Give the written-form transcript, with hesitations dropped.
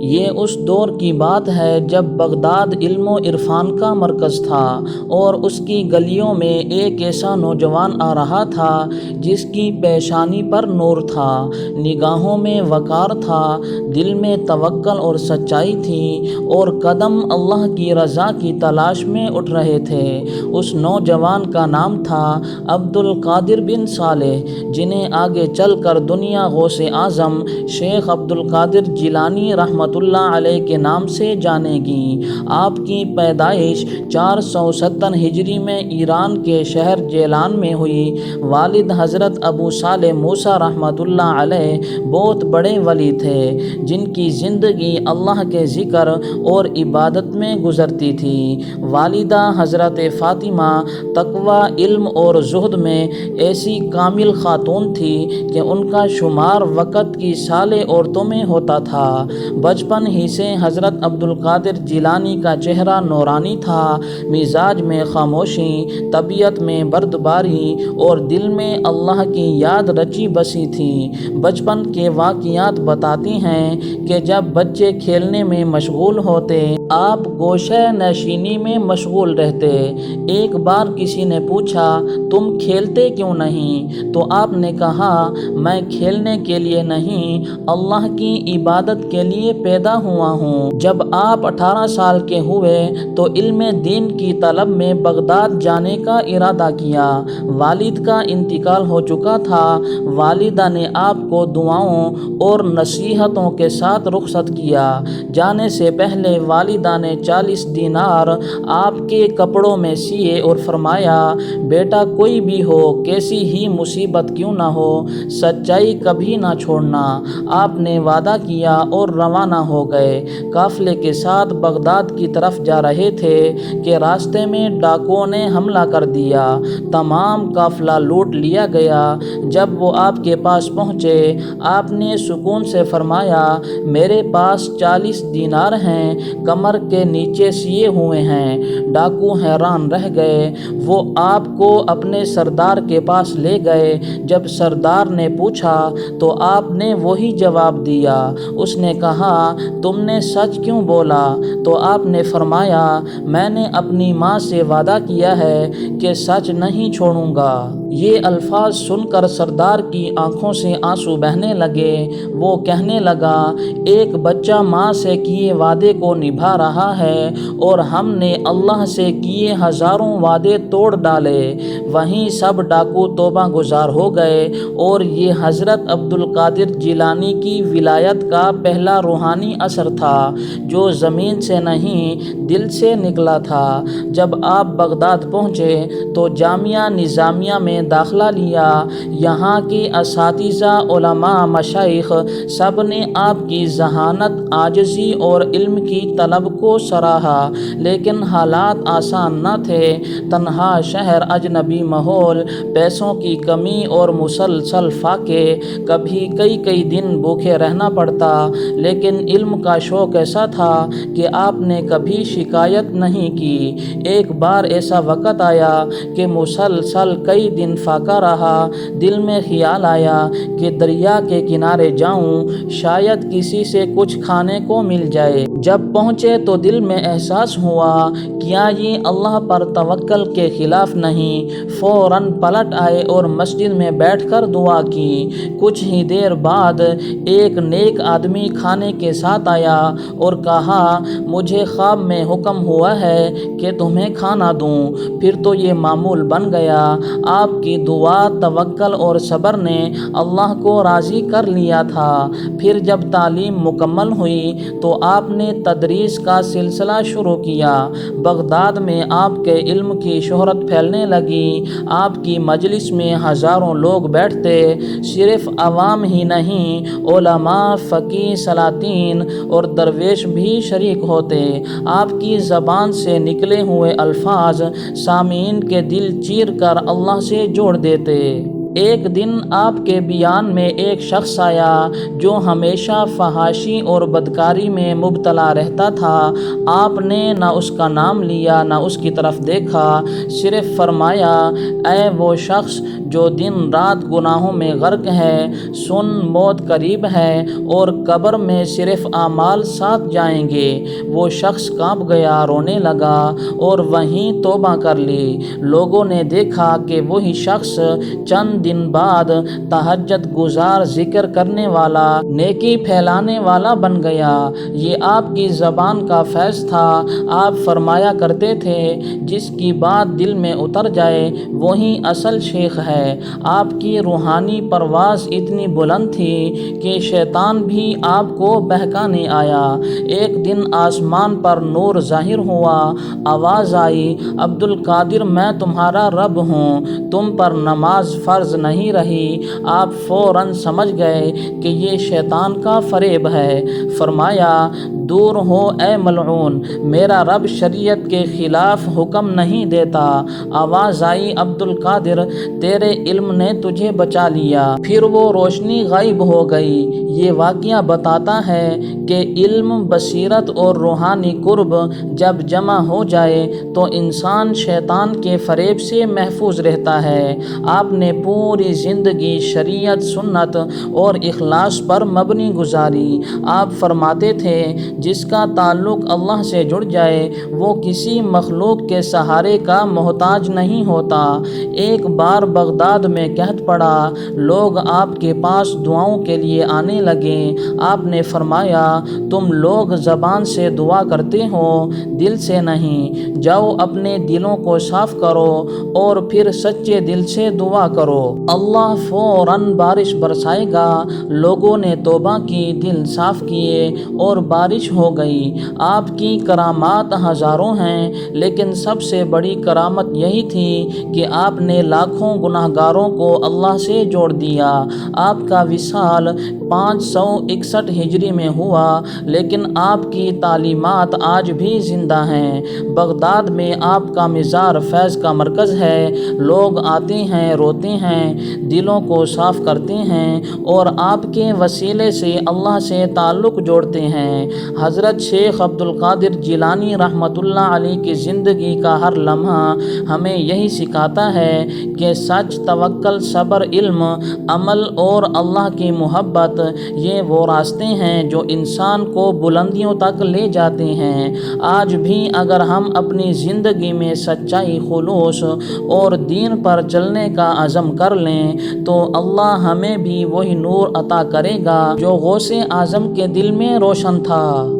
یہ اس دور کی بات ہے جب بغداد علم و عرفان کا مرکز تھا اور اس کی گلیوں میں ایک ایسا نوجوان آ رہا تھا جس کی پیشانی پر نور تھا، نگاہوں میں وقار تھا، دل میں توکل اور سچائی تھی اور قدم اللہ کی رضا کی تلاش میں اٹھ رہے تھے۔ اس نوجوان کا نام تھا عبد القادر بن صالح، جنہیں آگے چل کر دنیا غوث اعظم شیخ عبد القادر جیلانی رحمۃ اللہ علیہ کے نام سے جانے گی۔ آپ کی پیدائش 470 ہجری میں ایران کے شہر جیلان میں ہوئی۔ والد حضرت ابو صالح موسیٰ رحمۃ اللہ علیہ بہت بڑے ولی تھے جن کی زندگی اللہ کے ذکر اور عبادت میں گزرتی تھی۔ والدہ حضرت فاطمہ تقویٰ، علم اور زہد میں ایسی کامل خاتون تھی کہ ان کا شمار وقت کی صالح عورتوں میں ہوتا تھا۔ بچپن ہی سے حضرت عبد القادر جیلانی کا چہرہ نورانی تھا، مزاج میں خاموشی، طبیعت میں بردباری اور دل میں اللہ کی یاد رچی بسی تھی۔ بچپن کے واقعات بتاتی ہیں کہ جب بچے کھیلنے میں مشغول ہوتے، آپ گوشہ نشینی میں مشغول رہتے۔ ایک بار کسی نے پوچھا، تم کھیلتے کیوں نہیں؟ تو آپ نے کہا، میں کھیلنے کے لیے نہیں، اللہ کی عبادت کے لیے پیدا ہوا ہوں۔ جب آپ 18 سال کے ہوئے تو علم دین کی طلب میں بغداد جانے کا ارادہ کیا۔ والد کا انتقال ہو چکا تھا۔ والدہ نے آپ کو دعاؤں اور نصیحتوں کے ساتھ رخصت کیا۔ جانے سے پہلے والدہ نے 40 دینار آپ کے کپڑوں میں سیے اور فرمایا، بیٹا کوئی بھی ہو، کیسی ہی مصیبت کیوں نہ ہو، سچائی کبھی نہ چھوڑنا۔ آپ نے وعدہ کیا اور روانہ ہو گئے۔ قافلے کے ساتھ بغداد کی طرف جا رہے تھے کہ راستے میں ڈاکوؤں نے حملہ کر دیا۔ تمام قافلہ لوٹ لیا گیا۔ جب وہ آپ کے پاس پہنچے، آپ نے سکون سے فرمایا، میرے پاس 40 دینار ہیں، کمر کے نیچے سیے ہوئے ہیں۔ ڈاکو حیران رہ گئے۔ وہ آپ کو اپنے سردار کے پاس لے گئے۔ جب سردار نے پوچھا تو آپ نے وہی جواب دیا۔ اس نے کہا، تم نے سچ کیوں بولا؟ تو آپ نے فرمایا، میں نے اپنی ماں سے وعدہ کیا ہے کہ سچ نہیں چھوڑوں گا۔ یہ الفاظ سن کر سردار کی آنکھوں سے آنسو بہنے لگے۔ وہ کہنے لگا، ایک بچہ ماں سے کیے وعدے کو نبھا رہا ہے اور ہم نے اللہ سے کیے ہزاروں وعدے توڑ ڈالے۔ وہیں سب ڈاکو توبہ گزار ہو گئے اور یہ حضرت عبد القادر جیلانی کی ولایت کا پہلا روحانی اثر تھا جو زمین سے نہیں دل سے نکلا تھا۔ جب آپ بغداد پہنچے تو جامعہ نظامیہ میں داخلہ لیا۔ یہاں کے اساتذہ، علماء، مشائخ سب نے آپ کی ذہانت، عاجزی اور علم کی طلب کو سراہا، لیکن حالات آسان نہ تھے۔ تنہا شہر، اجنبی ماحول، پیسوں کی کمی اور مسلسل فاقے، کبھی کئی دن بھوکے رہنا پڑتا، لیکن علم کا شوق ایسا تھا کہ آپ نے کبھی شکایت نہیں کی۔ ایک بار ایسا وقت آیا کہ مسلسل کئی دن فاقہ رہا۔ دل میں خیال آیا کہ دریا کے کنارے جاؤں، شاید کسی سے کچھ کھانے کو مل جائے۔ جب پہنچے تو دل میں احساس ہوا، کیا یہ اللہ پر توکل کے خلاف نہیں؟ فوراً پلٹ آئے اور مسجد میں بیٹھ کر دعا کی۔ کچھ ہی دیر بعد ایک نیک آدمی کھانے کے ساتھ آیا اور کہا، مجھے خواب میں حکم ہوا ہے کہ تمہیں کھانا دوں۔ پھر تو یہ معمول بن گیا۔ آپ کی دعا، توکل اور صبر نے اللہ کو راضی کر لیا تھا۔ پھر جب تعلیم مکمل ہوئی تو آپ نے تدریس کا سلسلہ شروع کیا۔ بغداد میں آپ کے علم کی شہرت پھیلنے لگی۔ آپ کی مجلس میں ہزاروں لوگ بیٹھتے، صرف عوام ہی نہیں، علماء، فقیہ، سلاطین اور درویش بھی شریک ہوتے۔ آپ کی زبان سے نکلے ہوئے الفاظ سامعین کے دل چیر کر اللہ سے جوڑ دیتے۔ ایک دن آپ کے بیان میں ایک شخص آیا جو ہمیشہ فحاشی اور بدکاری میں مبتلا رہتا تھا۔ آپ نے نہ اس کا نام لیا، نہ اس کی طرف دیکھا، صرف فرمایا، اے وہ شخص جو دن رات گناہوں میں غرق ہے، سن موت قریب ہے اور قبر میں صرف اعمال ساتھ جائیں گے۔ وہ شخص کانپ گیا، رونے لگا اور وہیں توبہ کر لی۔ لوگوں نے دیکھا کہ وہی شخص چند دن بعد تہجد گزار، ذکر کرنے والا، نیکی پھیلانے والا بن گیا۔ یہ آپ کی زبان کا فیض تھا۔ آپ فرمایا کرتے تھے، جس کی بات دل میں اتر جائے وہی اصل شیخ ہے۔ آپ کی روحانی پرواز اتنی بلند تھی کہ شیطان بھی آپ کو بہکانے آیا۔ ایک دن آسمان پر نور ظاہر ہوا، آواز آئی، عبد القادر میں تمہارا رب ہوں، تم پر نماز فرض نہیں رہی۔ آپ فوراً سمجھ گئے کہ یہ شیطان کا فریب ہے۔ فرمایا، دور ہو اے ملعون، میرا رب شریعت کے خلاف حکم نہیں دیتا۔ آواز آئی، عبد القادر تیرے علم نے تجھے بچا لیا۔ پھر وہ روشنی غائب ہو گئی۔ یہ واقعہ بتاتا ہے کہ علم، بصیرت اور روحانی قرب جب جمع ہو جائے تو انسان شیطان کے فریب سے محفوظ رہتا ہے۔ آپ نے پوری زندگی شریعت، سنت اور اخلاص پر مبنی گزاری۔ آپ فرماتے تھے، جس کا تعلق اللہ سے جڑ جائے وہ کسی مخلوق کے سہارے کا محتاج نہیں ہوتا۔ ایک بار بغداد میں قحط پڑا، لوگ آپ کے پاس دعاؤں کے لیے آنے لگے۔ آپ نے فرمایا، تم لوگ زبان سے دعا کرتے ہو، دل سے نہیں۔ جاؤ اپنے دلوں کو صاف کرو اور پھر سچے دل سے دعا کرو، اللہ فوراً بارش برسائے گا۔ لوگوں نے توبہ کی، دل صاف کیے اور بارش ہو گئی۔ آپ کی کرامات ہزاروں ہیں، لیکن سب سے بڑی کرامت یہی تھی کہ آپ نے لاکھوں گناہگاروں کو اللہ سے جوڑ دیا۔ آپ کا وصال 561 ہجری میں ہوا، لیکن آپ کی تعلیمات آج بھی زندہ ہیں۔ بغداد میں آپ کا مزار فیض کا مرکز ہے۔ لوگ آتے ہیں، روتے ہیں، دلوں کو صاف کرتے ہیں اور آپ کے وسیلے سے اللہ سے تعلق جوڑتے ہیں۔ حضرت شیخ عبد القادر جیلانی رحمۃ اللہ علیہ کی زندگی کا ہر لمحہ ہمیں یہی سکھاتا ہے کہ سچ، توکل، صبر، علم، عمل اور اللہ کی محبت، یہ وہ راستے ہیں جو انسان کو بلندیوں تک لے جاتے ہیں۔ آج بھی اگر ہم اپنی زندگی میں سچائی، خلوص اور دین پر چلنے کا عزم کر لیں تو اللہ ہمیں بھی وہی نور عطا کرے گا جو غوث اعظم کے دل میں روشن تھا۔